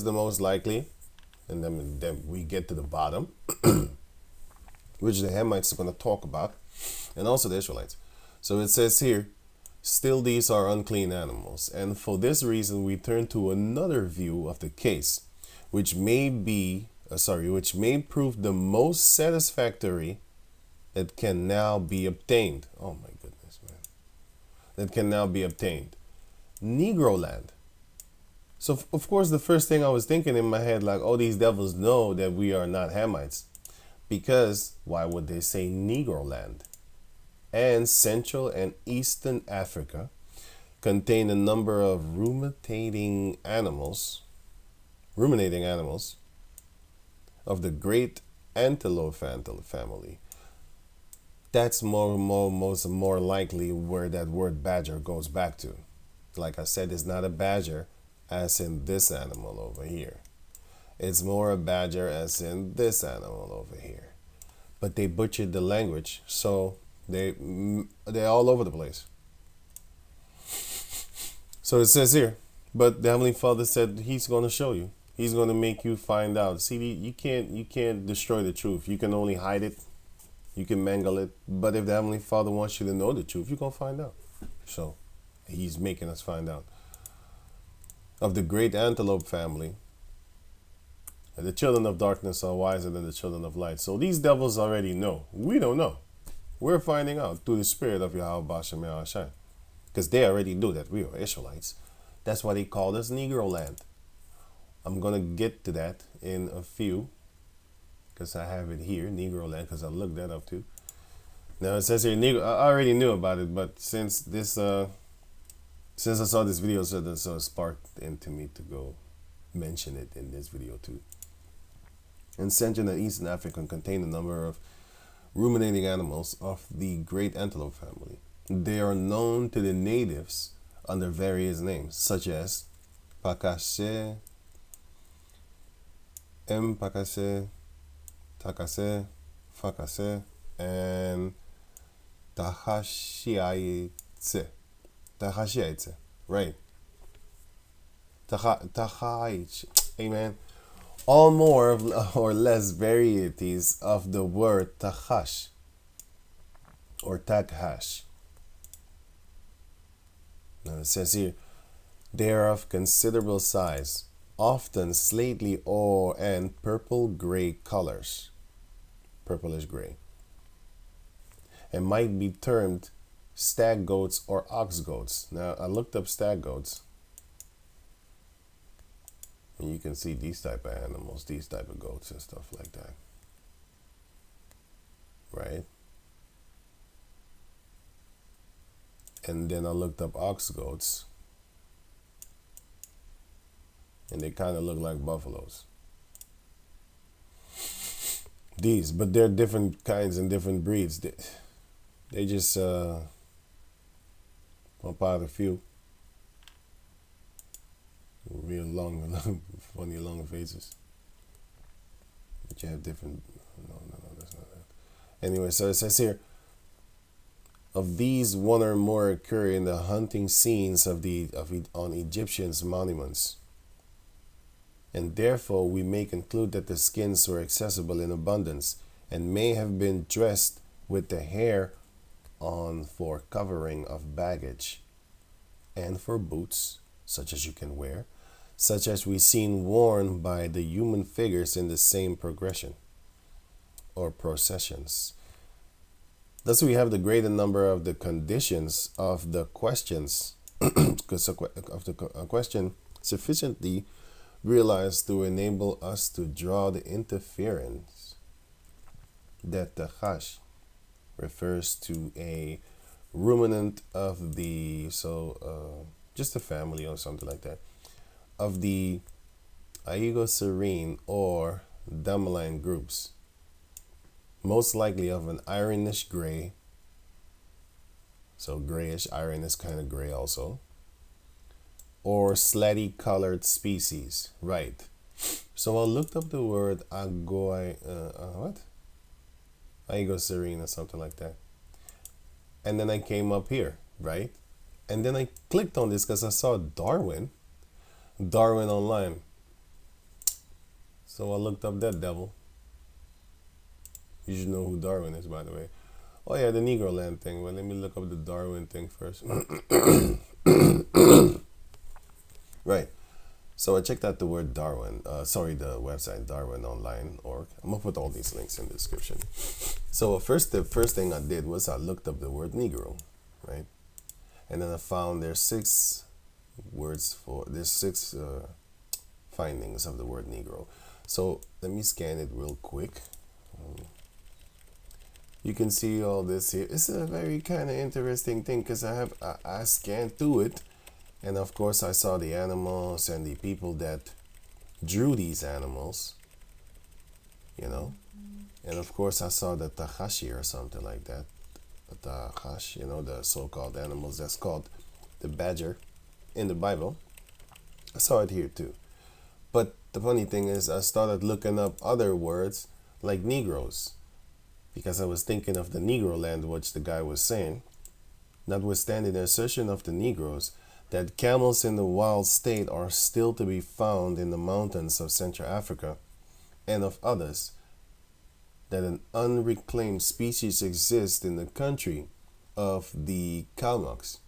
the most likely, and then we get to the bottom, which the Hamites are going to talk about, and also the Israelites. So it says here, still these are unclean animals, and for this reason we turn to another view of the case, which may prove the most satisfactory that can now be obtained. Oh my goodness, man. That can now be obtained. Negro land. So of course the first thing I was thinking in my head, like, oh, these devils know that we are not Hamites. Because why would they say Negro land? And Central and Eastern Africa contain a number of ruminating animals of the great antelope family. That's more likely where that word badger goes back to. Like I said, it's not a badger as in this animal over here. It's more a badger as in this animal over here. But they butchered the language, so they're all over the place. So it says here, but the Heavenly Father said He's going to show you. He's going to make you find out. See, you can't destroy the truth. You can only hide it. You can mangle it. But if the Heavenly Father wants you to know the truth, you're going to find out. So He's making us find out. Of the great antelope family, the children of darkness are wiser than the children of light. So these devils already know. We don't know. We're finding out through the spirit of Yahweh Bashem Yahashai. Because they already knew that we are Israelites. That's why they called us Negro land. I'm going to get to that in a few. Because I have it here, Negro land, because I looked that up too. Now it says here, Negro, I already knew about it, but since I saw this video, so it sparked into me to go mention it in this video too. And Central and Eastern Africa contain a number of ruminating animals of the great antelope family. They are known to the natives under various names, such as Pakase, Mpakase, Takase, Fakase, and Tahashiaitse. Tahashiaitse, right. Tahaiche, amen. All more or less varieties of the word Tahash or Taghash. Now it says here, they are of considerable size, often slightly or and purple-gray colors, purplish gray, and might be termed stag goats or ox goats. Now I looked up stag goats, and you can see these type of animals, these type of goats and stuff like that, right? And then I looked up ox goats, and they kind of look like buffaloes. But they're different kinds and different breeds. They just pump out a few real long, funny long faces. But you have different. No, that's not that. Anyway, so it says here, of these, one or more occur in the hunting scenes on Egyptians' monuments. And therefore we may conclude that the skins were accessible in abundance and may have been dressed with the hair on for covering of baggage and for boots, such as you can wear, such as we seen worn by the human figures in the same progression or processions. Thus we have the greater number of the conditions of the questions question sufficiently realized to enable us to draw the inference that the hash refers to a ruminant of the just a family or something like that of the Aegoserine or Dameline groups, most likely of an ironish gray, so grayish, iron is kind of gray also, or slatty colored species, right? So I looked up the word Aegoserine or something like that, and then I came up here, right? And then I clicked on this because I saw Darwin online, So I looked up that devil. You should know who Darwin is, by the way. Oh yeah, the Negro land thing. Well, let me look up the Darwin thing first. Right. So I checked out the word Darwin. The website darwinonline.org. I'm gonna put all these links in the description. So the first thing I did was I looked up the word Negro, right? And then I found there's six findings of the word Negro. So let me scan it real quick. You can see all this here. It's a very kind of interesting thing because I scanned through it, and of course I saw the animals and the people that drew these animals, you know, and of course I saw the tahashi or something like that, the tahash, the so-called animals that's called the badger in the Bible. I saw it here too. But the funny thing is, I started looking up other words like Negroes because I was thinking of the Negro land, which the guy was saying. Notwithstanding the assertion of the Negroes that camels in the wild state are still to be found in the mountains of Central Africa, and of others, that an unreclaimed species exists in the country of the Kalmucks,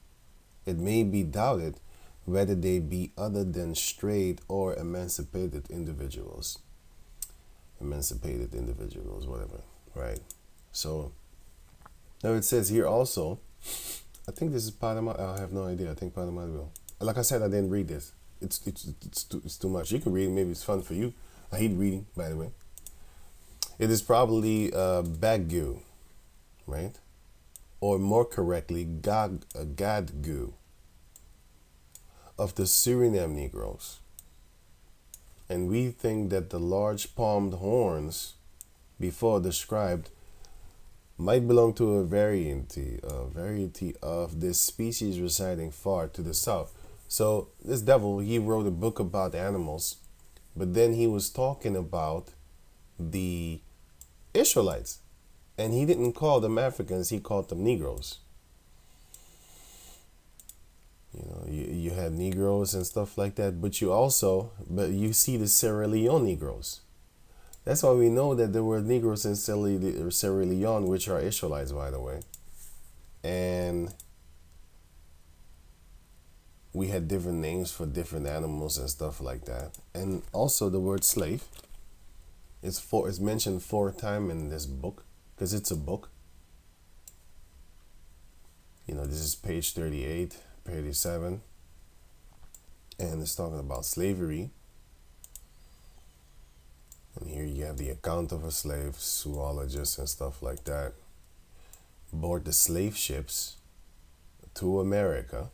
it may be doubted whether they be other than straight or emancipated individuals. Emancipated individuals, whatever, right? So now it says here also, I think this is part of my, I have no idea. I think part of my will. Like I said, I didn't read this. It's too much. You can read it. Maybe it's fun for you. I hate reading, by the way. It is probably Bagu, right? Or more correctly, Gadgu of the Suriname Negroes. And we think that the large palmed horns before described might belong to a variety of this species residing far to the south. So this devil, he wrote a book about animals, but then he was talking about the Israelites, and he didn't call them Africans, he called them Negroes. You had Negroes and stuff like that, but you see the Sierra Leone Negroes. That's why we know that there were Negroes in Sierra Leone, which are Israelites, by the way. And we had different names for different animals and stuff like that. And also the word slave is mentioned 4 times in this book, because it's a book. This is page 38, 37. And it's talking about slavery. And here you have the account of a slave, zoologist and stuff like that, board the slave ships to America.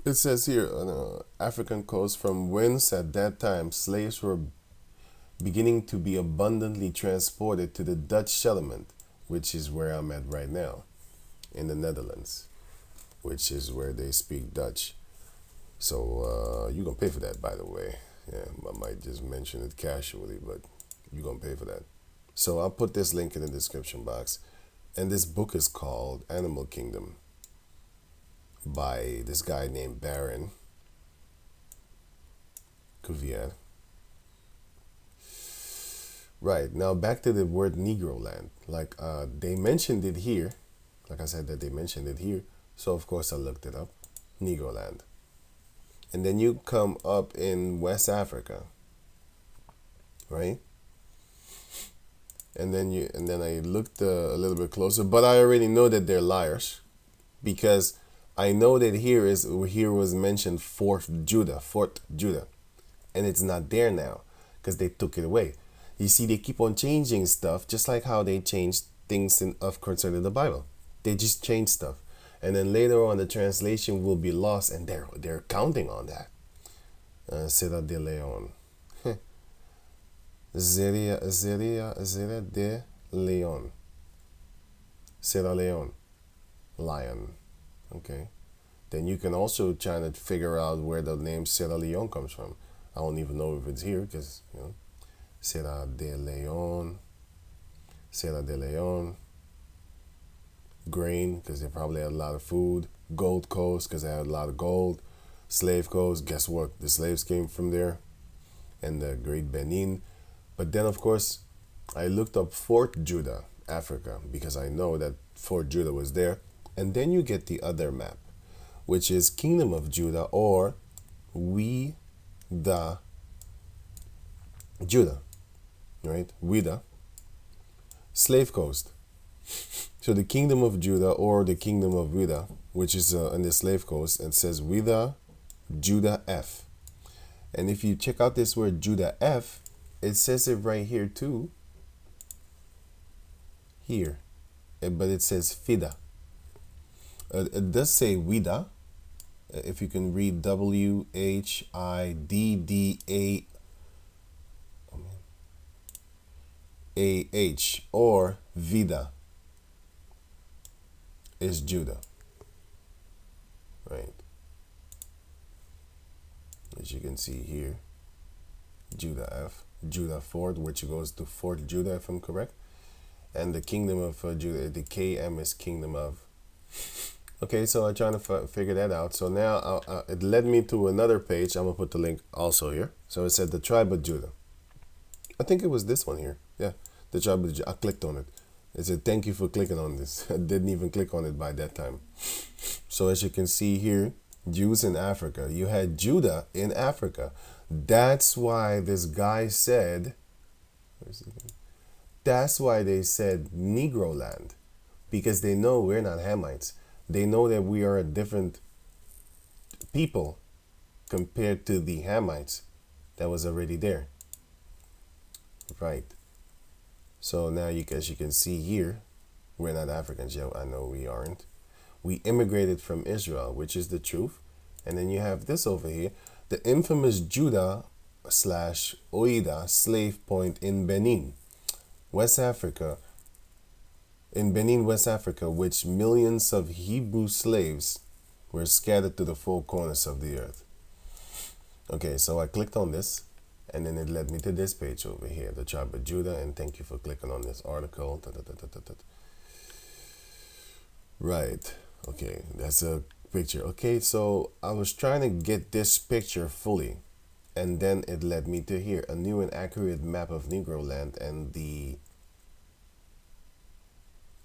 It says here on the African coast from whence at that time slaves were beginning to be abundantly transported to the Dutch settlement, which is where I'm at right now, in the Netherlands, which is where they speak Dutch. So you're going to pay for that, by the way. Yeah, I might just mention it casually, but you're going to pay for that. So I'll put this link in the description box. And this book is called Animal Kingdom by this guy named Baron Cuvier. Right, now back to the word Negro land. Like they mentioned it here. Like I said that they mentioned it here. So of course I looked it up. Negro land. And then you come up in West Africa, right? And then I looked a little bit closer, but I already know that they're liars, because I know that here was mentioned Fort Judah, and it's not there now because they took it away. You see, they keep on changing stuff, just like how they changed things concerning the Bible. They just change stuff. And then later on, the translation will be lost, and they're counting on that. Sierra de Leon. Sierra de Leon. Sierra Leone. Lion. Okay. Then you can also try to figure out where the name Sierra Leone comes from. I don't even know if it's here, because, Sierra de Leon. Sierra de Leon. Grain, because they probably had a lot of food. Gold Coast, because they had a lot of gold. Slave Coast, guess what? The slaves came from there, and the Great Benin. But then, of course, I looked up Fort Judah, Africa, because I know that Fort Judah was there. And then you get the other map, which is Kingdom of Judah, or We the Judah, right? Wida, Slave Coast. So the Kingdom of Judah, or the Kingdom of Wida, which is on the Slave Coast, and says Wida Judah F. And if you check out this word Judah F, it says it right here too. Here. But it says Fida. It does say Wida. If you can read Widdah, or Vida is Judah. Right. As you can see here, Judah F, Judah Fort, which goes to Fort Judah, if I'm correct. And the Kingdom of Judah, the KM is Kingdom of. Okay, so I'm trying to figure that out. So now it led me to another page. I'm going to put the link also here. So it said the tribe of Judah. I think it was this one here. Yeah, the tribe of Judah. I clicked on it. It said, thank you for clicking on this. I didn't even click on it by that time. So as you can see here, Jews in Africa. You had Judah in Africa. That's why this guy said, that's why they said Negro land. Because they know we're not Hamites. They know that we are a different people compared to the Hamites that was already there. Right. So now, as you can see here, we're not Africans yet. I know we aren't. We immigrated from Israel, which is the truth. And then you have this over here, the infamous Judah / Oida slave point in Benin, West Africa. In Benin, West Africa, which millions of Hebrew slaves were scattered to the four corners of the earth. Okay, so I clicked on this, and then it led me to this page over here, the tribe of Judah, and thank you for clicking on this article. Right, okay, that's a picture. Okay, so I was trying to get this picture fully, and then it led me to here, a new and accurate map of Negro land and the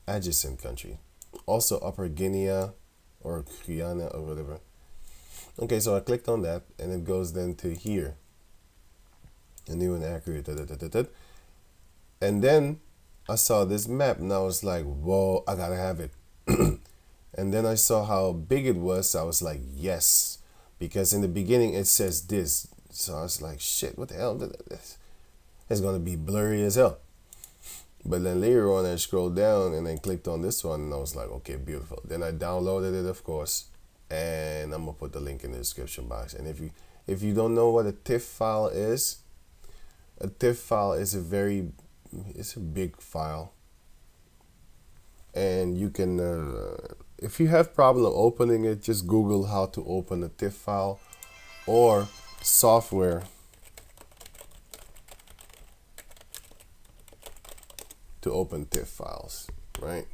adjacent country. Also Upper Guinea or Guyana or whatever. Okay, so I clicked on that, and it goes then to here, a new and accurate. And then I saw this map, and I was like, whoa, I gotta have it. And then I saw how big it was. I was like, yes, because in the beginning it says this. So I was like, shit, what the hell? It's gonna be blurry as hell. But then later on I scrolled down and then clicked on this one, and I was like, okay, beautiful. Then I downloaded it, of course, and I'm gonna put the link in the description box. And if you don't know what a TIFF file is, a TIFF file is it's a big file, and you can if you have problem opening it, just Google how to open a TIFF file or software to open TIFF files, right?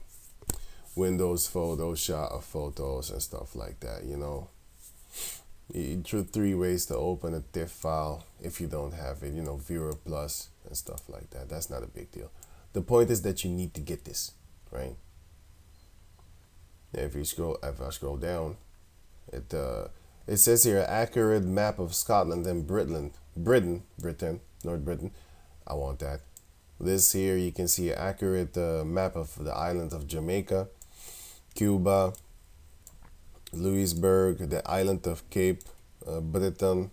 Windows Photoshop of photos and stuff like that, you know. 3 ways to open a TIFF file if you don't have it, you know, Viewer Plus and stuff like that. That's not a big deal. The point is that you need to get this, right? If I scroll down, it says here, accurate map of Scotland and Britain, North Britain. I want that. This here, you can see an accurate map of the island of Jamaica, Cuba, Louisburg, the island of Cape Breton,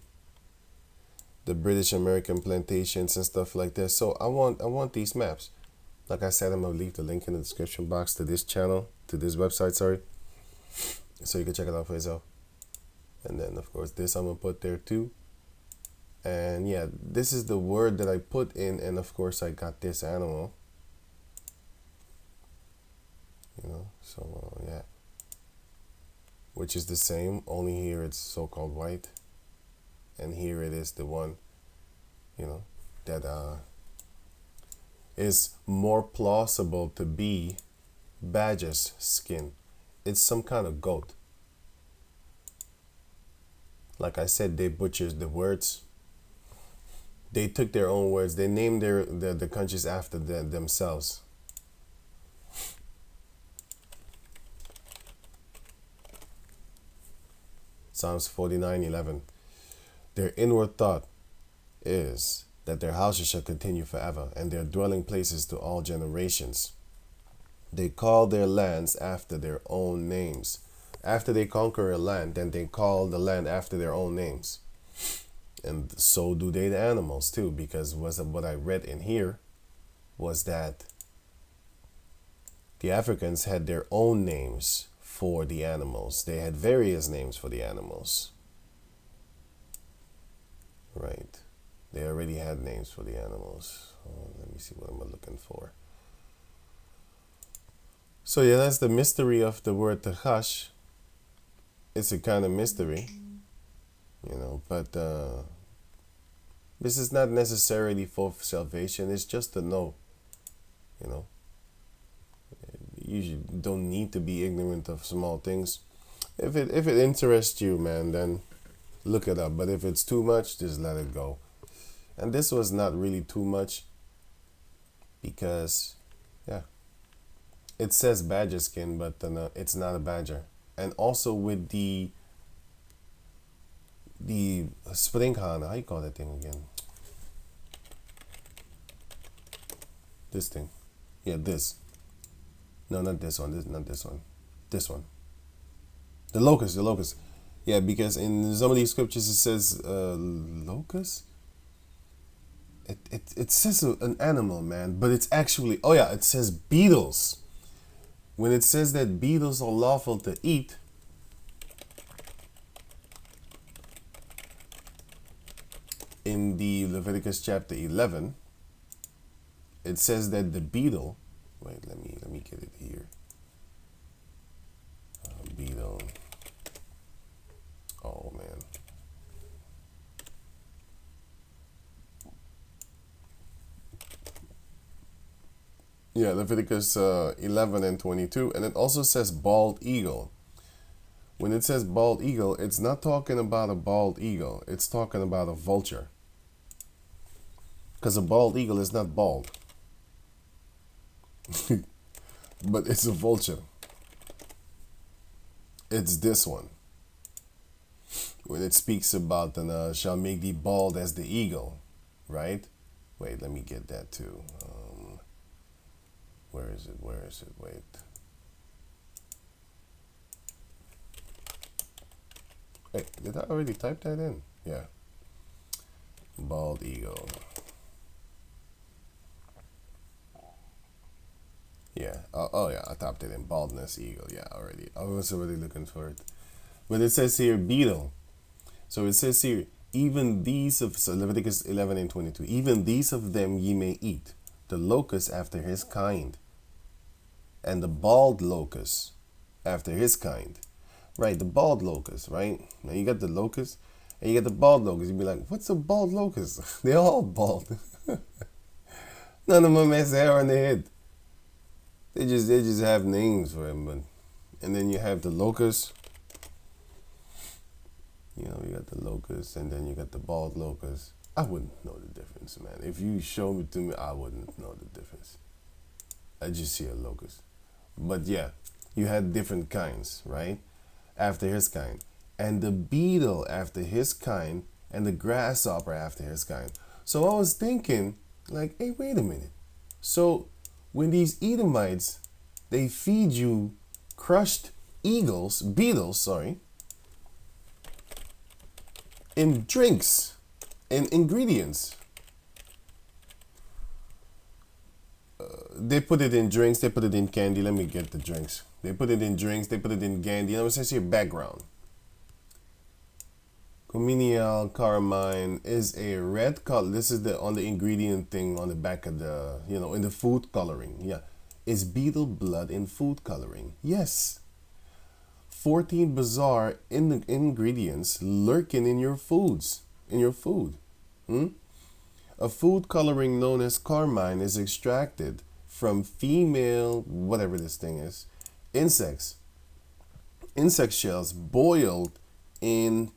the British American plantations and stuff like that. So I want these maps. Like I said, I'm gonna leave the link in the description box to this channel, to this website, sorry, so you can check it out for yourself. And then of course this I'm gonna put there too. And yeah, this is the word that I put in, and of course I got this animal, you know, so yeah, which is the same, only here it's so-called white, and here it is the one, you know, that is more plausible to be badger's skin. It's some kind of goat. Like I said, they butchered the words. They took their own words. They named the countries after themselves. Psalms 49:11. Their inward thought is that their houses shall continue forever, and their dwelling places to all generations. They call their lands after their own names. After they conquer a land, then they call the land after their own names. And so do they the animals too, because what I read in here was that the Africans had their own names for the animals. They had various names for the animals. Right. They already had names for the animals. Oh, let me see what I'm looking for. So yeah, that's the mystery of the word tachash. It's a kind of mystery, but this is not necessarily for salvation. It's just to know, you know. You don't need to be ignorant of small things. If it interests you, man, then look it up. But if it's too much, just let it go. And this was not really too much because, yeah, it says badger skin, but it's not a badger. And also with the springhane, how you call that thing again? This thing. Yeah, this. No, not this one. Not this one. This one. The locust. Yeah, because in some of these scriptures it says locust. It says an animal, man, but it's actually, it says beetles. When it says that beetles are lawful to eat, in the Leviticus chapter 11, it says that the beetle, wait, let me get it here. Beetle. Oh man. Yeah, Leviticus 11 and 22, and it also says bald eagle. When it says bald eagle, it's not talking about a bald eagle. It's talking about a vulture. Because a bald eagle is not bald. But it's a vulture. It's this one. When it speaks about and shall make thee bald as the eagle, right? Wait, let me get that too. Where is it? Wait. Wait, did I already type that in? Yeah. Bald eagle. Yeah. Oh yeah, I typed it in. Baldness eagle. Yeah, already. I was already looking for it. But it says here beetle. So it says here, even these of, so Leviticus 11 and 22, even these of them ye may eat, the locust after his kind, and the bald locust after his kind. Right, the bald locust, right? Now you got the locust and you got the bald locust. You'd be like, what's a bald locust? They're all bald. None of them has hair on their head. They just have names for them. And then you have the locust. You got the locust and then you got the bald locust. I wouldn't know the difference, man. If you show it to me, I wouldn't know the difference. I just see a locust. But yeah, you had different kinds, right? After his kind. And the beetle after his kind, and the grasshopper after his kind. So I was thinking, like, hey, wait a minute. So when these Edomites, they feed you crushed beetles, in drinks, in ingredients. They put it in drinks, they put it in candy. Let me get the drinks. They put it in drinks, they put it in candy. It says here background. Cominial carmine is a red color. This is on the ingredient thing on the back of the, in the food coloring. Yeah. Is beetle blood in food coloring? Yes. 14 bizarre ingredients lurking in your foods, in your food. A food coloring known as carmine is extracted from female, whatever this thing is, insect shells boiled in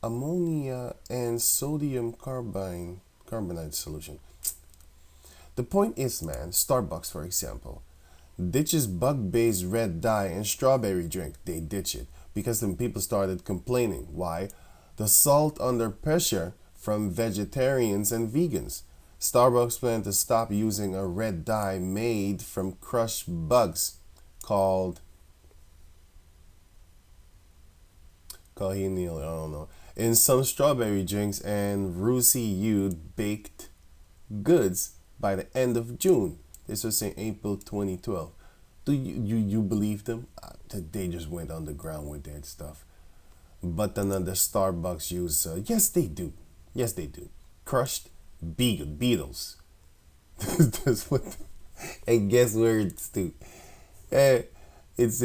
ammonia and sodium carbonate solution. The point is, man, Starbucks, for example, ditches bug-based red dye and strawberry drink. They ditch it because then people started complaining. Why? The salt under pressure from vegetarians and vegans. Starbucks plan to stop using a red dye made from crushed bugs called cochineal, I don't know, in some strawberry drinks and rusty-hued baked goods by the end of June. This was in April 2012. Do you believe them? They just went underground with their stuff. But another Starbucks use, yes they do. Yes they do. Crushed beetles. That's what. And guess where it's to? It's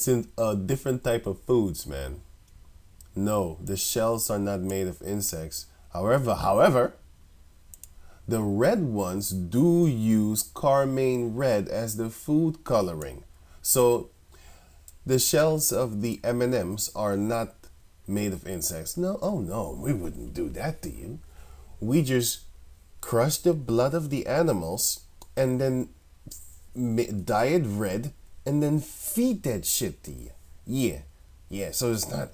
in a different type of foods, man. No, the shells are not made of insects. However, the red ones do use carmine red as the food coloring. So the shells of the M&Ms are not made of insects. No, oh no, we wouldn't do that to you. We just crush the blood of the animals and then dye it red and then feed that shit to you. Yeah, so it's not,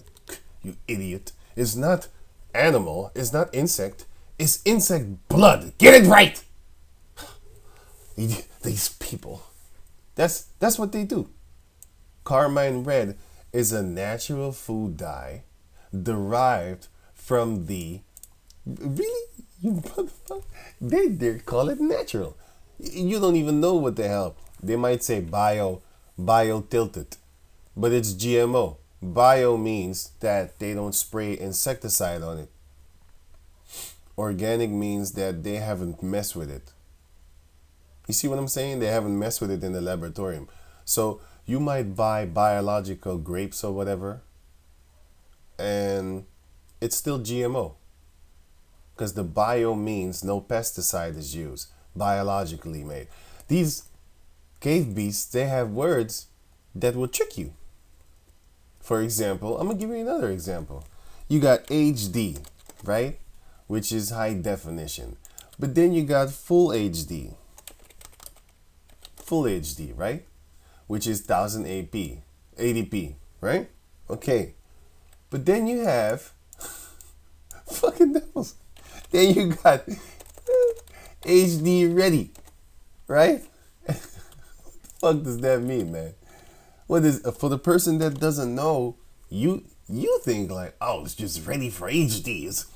you idiot. It's not animal, it's not insect, it's insect blood. Get it right! These people. That's what they do. Carmine red is a natural food dye derived from the, really, you motherfucker, they call it natural. You don't even know what the hell. They might say bio tilted, but it's GMO. Bio means that they don't spray insecticide on it. Organic means that they haven't messed with it. You see what I'm saying? They haven't messed with it in the laboratorium. So you might buy biological grapes or whatever, and it's still GMO. Because the bio means no pesticide is used, biologically made. These cave beasts, they have words that will trick you. For example, I'm going to give you another example. You got HD, right? Which is high definition. But then you got full HD. Full HD, right? Which is 1080p, right? Okay. But then you have fucking devils. Then you got HD ready, right? What the fuck does that mean, man? What is, for the person that doesn't know, you think like, oh, it's just ready for HD. It's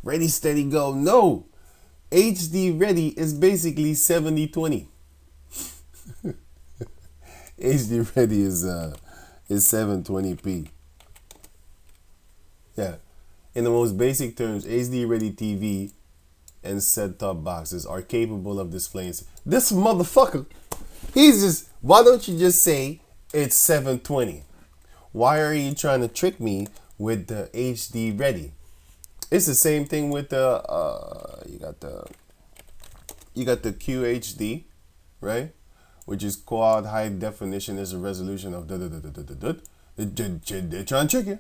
ready, steady, go. No. HD ready is basically 70/20. HD ready is 720p. Yeah. In the most basic terms, HD ready TV and set-top boxes are capable of displaying. This motherfucker, he's just, why don't you just say it's 720? Why are you trying to trick me with the HD ready? It's the same thing with the you got the QHD, right? Which is quad high definition is a resolution of they're trying to trick you,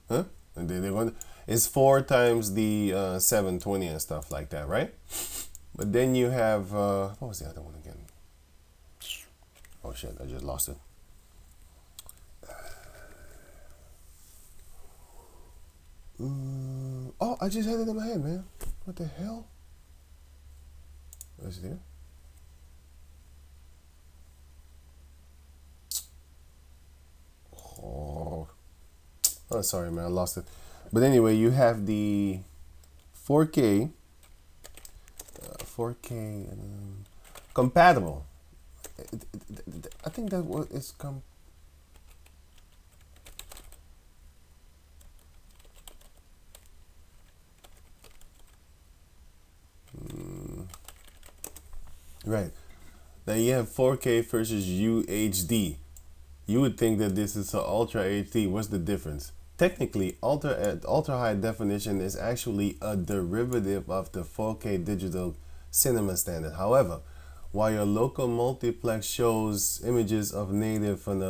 huh? And they're going. It's 4 times the 720 and stuff like that, right? But then you have what was the other one again? Oh shit, I just lost it. Oh, I just had it in my head, man. What the hell? Was it there? Oh, sorry, man, I lost it. But anyway, you have the 4K, 4K compatible. I think that what is right. Now you have 4K versus UHD. You would think that this is an Ultra HD. What's the difference? Technically, ultra high definition is actually a derivative of the 4K digital cinema standard. However, while your local multiplex shows images of native and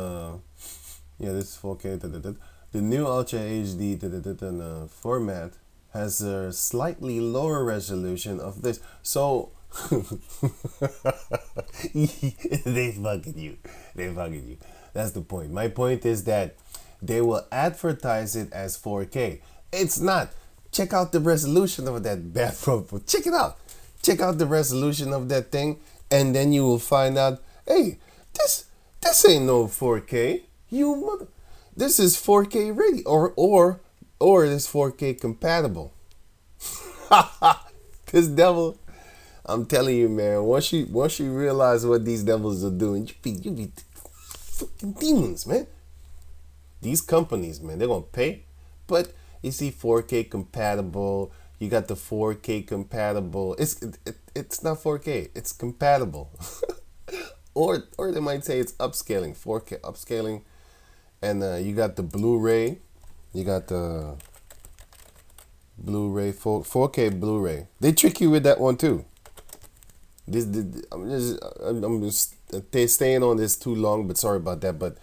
this is 4K, the The new Ultra HD format has a slightly lower resolution of this. So they fucking you. They fucking you. That's the point. My point is that they will advertise it as 4K. It's not. Check out the resolution of that bad profile. Check it out. Check out the resolution of that thing, and then you will find out, hey, this ain't no 4K. This is 4K ready, or this 4K compatible. This devil, I'm telling you, man. Once you realize what these devils are doing, you be fucking demons, man. These companies, man, they're gonna pay, but you see 4K compatible. You got the 4K compatible. It's not 4K. It's compatible. or they might say it's upscaling. 4K upscaling, and you got the Blu-ray. You got the Blu-ray 4K Blu-ray. They trick you with that one too. I'm just staying on this too long, but sorry about that. But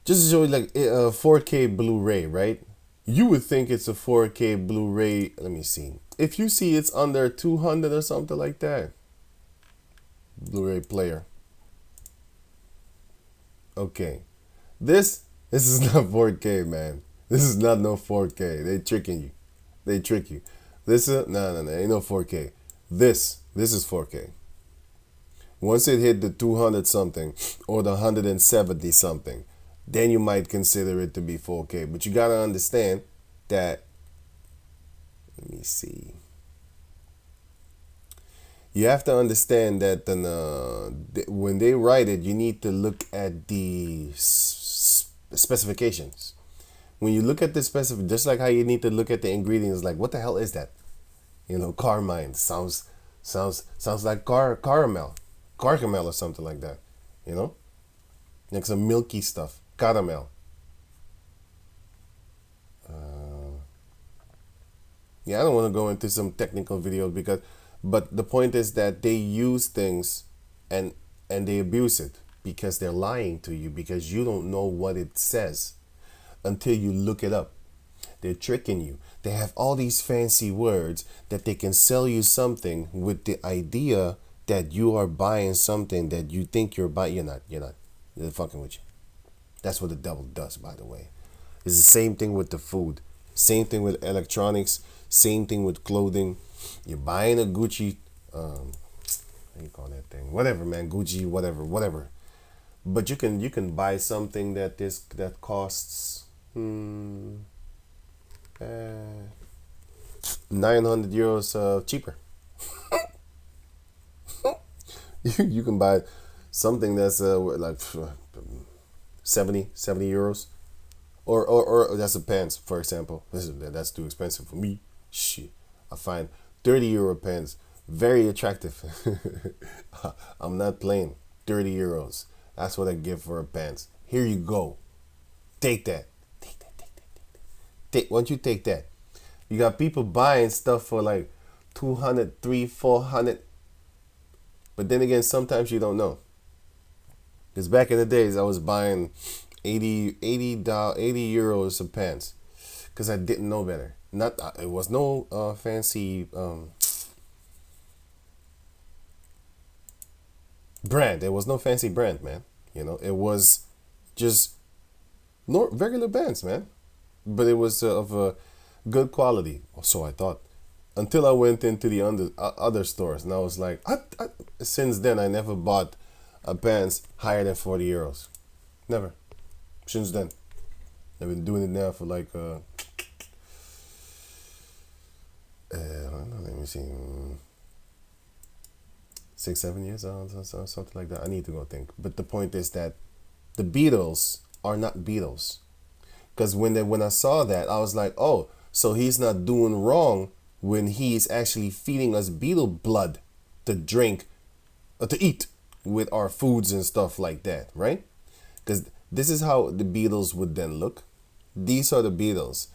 just to show you, like, a 4K Blu-ray, right? You would think it's a 4K Blu-ray. Let me see. If you see it's under 200 or something like that. Blu-ray player. Okay. This is not 4K, man. This is not no 4K. They tricking you. They trick you. This is no, ain't no 4K. This is 4K. Once it hit the 200 something or the 170 something, then you might consider it to be 4K. But you gotta understand that, let me see. You have to understand that when they write it, you need to look at the specifications. When you look at the just like how you need to look at the ingredients, like, what the hell is that? You know, carmine sounds like caramel or something like that. You know, like some milky stuff, caramel. Yeah, I don't want to go into some technical videos but the point is that they use things and they abuse it because they're lying to you, because you don't know what it says until you look it up. They're tricking you. They have all these fancy words that they can sell you something with the idea that you are buying something that you think you're buying. You're not. They're fucking with you. That's what the devil does, by the way. It's the same thing with the food. Same thing with electronics. Same thing with clothing. You're buying a Gucci, how you call that thing? Whatever, man. Gucci, whatever. But you can buy something that costs 900 euros cheaper. You can buy something that's like 70 euros, or that's a pants, for example. That's too expensive for me. Shit, I find 30 euro pants very attractive. I'm not playing. 30 euros. That's what I give for a pants. Here you go. Take that. Once you take that, you got people buying stuff for like 200, 300, 400. But then again, sometimes you don't know. Because back in the days, I was buying 80 euros of pants because I didn't know better. It was no fancy brand. There was no fancy brand, man. You know, it was just regular pants, man. But it was of a good quality, so I thought. Until I went into the other stores, and I was like, since then I never bought a pants higher than 40 euros. Never. Since then. I've been doing it now for like let me see, 6-7 years, something like that. I need to go think. But the point is that the Beatles are not Beatles, because when I saw that, I was like, oh, so he's not doing wrong when he's actually feeding us Beetle blood to drink, to eat with our foods and stuff like that, right? Because this is how the Beatles would then look. These are the Beatles.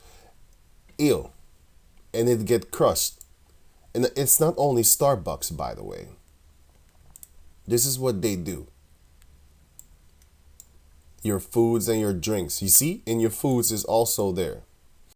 Ew. And it get crushed. And it's not only Starbucks, by the way. This is what they do. Your foods and your drinks. You see, in your foods is also there.